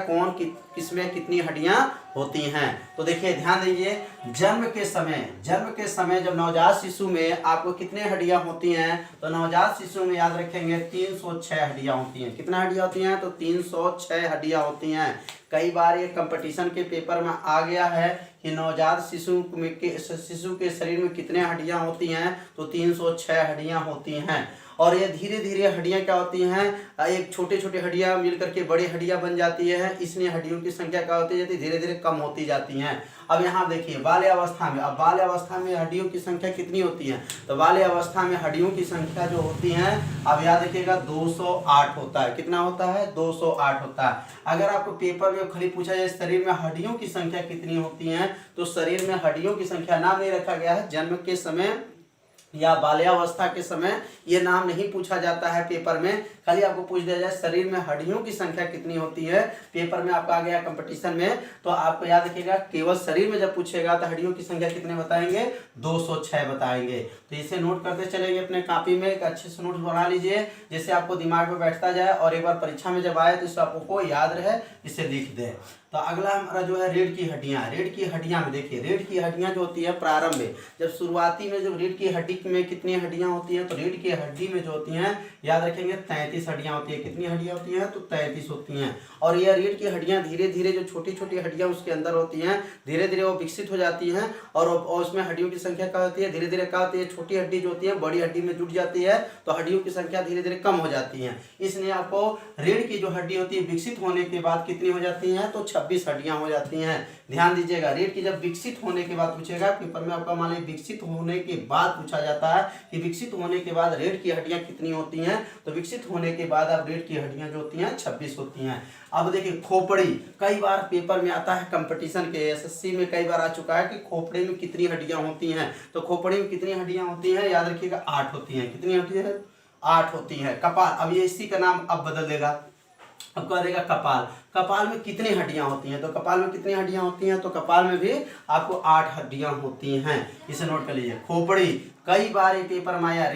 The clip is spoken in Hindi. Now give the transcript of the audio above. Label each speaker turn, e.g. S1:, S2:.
S1: किसमें कितनी हड्डियां होती हैं। तो देखिए ध्यान दीजिए, जन्म के समय जब नवजात शिशु में आपको कितने हड्डियां होती हैं, तो नवजात शिशु में याद रखेंगे 306 हड्डियां होती हैं। कितना हड्डियां होती हैं, तो 306 हड्डियां होती हैं। कई बार ये कंपटीशन के पेपर में आ गया है कि नवजात शिशु के शरीर में कितने हड्डियां होती हैं, तो 306 हड्डियां होती हैं। और ये धीरे धीरे हड्डियां क्या होती हैं, एक छोटे छोटे हड्डियां मिलकर के बड़ी हड्डियां बन जाती है, इसलिए हड्डियों की संख्या क्या होती जाती है, धीरे धीरे कम होती जाती हैं। अब यहाँ देखिए बाल्यावस्था में, अब बाल्यावस्था में हड्डियों की संख्या कितनी होती है, तो बाल्यावस्था में हड्डियों की संख्या जो होती है, अब याद रखिएगा 208 होता है। कितना होता है, 208 होता है। अगर आपको पेपर में खाली पूछा जाए शरीर में हड्डियों की संख्या कितनी होती है, तो शरीर में हड्डियों की संख्या नाम नहीं रखा गया है। जन्म के समय या बाल्यावस्था के समय ये नाम नहीं पूछा जाता है पेपर में, खाली आपको पूछ दिया जाए शरीर में हड्डियों की संख्या कितनी होती है। पेपर में आपका आ गया कंपटीशन में, तो आपको याद रखिएगा केवल शरीर में जब पूछेगा तो हड्डियों की संख्या कितने बताएंगे, 206 बताएंगे। तो इसे नोट करते चलेंगे अपने कॉपी में, एक अच्छे से नोट बना लीजिए जिससे आपको दिमाग में बैठता जाए और एक बार परीक्षा में जब आए तो इसे आपको याद रहे, इसे लिख दे। तो अगला हमारा जो है रीढ़ की हड्डियां में देखिए, रीढ़ की हड्डियां जो होती है प्रारंभ में, जब शुरुआती में जब रीढ़ की हड्डी में कितनी हड्डियां होती हैं, तो रीढ़ की हड्डी में जो होती हैं याद रखेंगे 33 हड्डियां होती है। कितनी हड्डियां होती हैं, तो 33 होती हैं। और यह रीढ़ की हड्डियां धीरे धीरे जो छोटी छोटी हड्डियां उसके अंदर होती हैं, धीरे धीरे वो विकसित हो जाती हैं और उसमें हड्डियों की संख्या क्या होती है, धीरे धीरे क्या होती है, छोटी हड्डी जो होती है बड़ी हड्डी में जुट जाती है, तो हड्डियों की संख्या धीरे धीरे कम हो जाती है। इसलिए आपको रीढ़ की जो हड्डी होती है विकसित होने के बाद कितनी हो जाती है, तो 26 हड्डियां हो जाती हैं। ध्यान दीजिएगा, रीढ़ की जब विकसित होने के बाद पूछेगा पेपर में, आपका मान लीजिए विकसित होने के बाद पूछा जाता है कि विकसित होने के बाद रीढ़ की हड्डियां कितनी होती हैं, तो विकसित होने के बाद अब रीढ़ की हड्डियां जो होती हैं 26 होती हैं। अब देखिए खोपड़ी, कई बार पेपर में आता है कंपटीशन के, एसएससी में कई बार आ चुका है कि खोपड़ी में कितनी हड्डियां होती हैं, तो खोपड़ी में कितनी हड्डियां होती हैं, याद रखिएगा 8 होती हैं। कितनी होती है, 8 होती है। कपाल, अब ये इसी का नाम अब बदल देगा, अब कह देगा कपाल। कपाल में कितनी हड्डियां होती हैं, तो कपाल में कितनी हड्डियां होती हैं, तो कपाल में भी आपको 8 हड्डियां होती हैं। इसे नोट कर लीजिए। खोपड़ी, कई बार ये पेपर में आया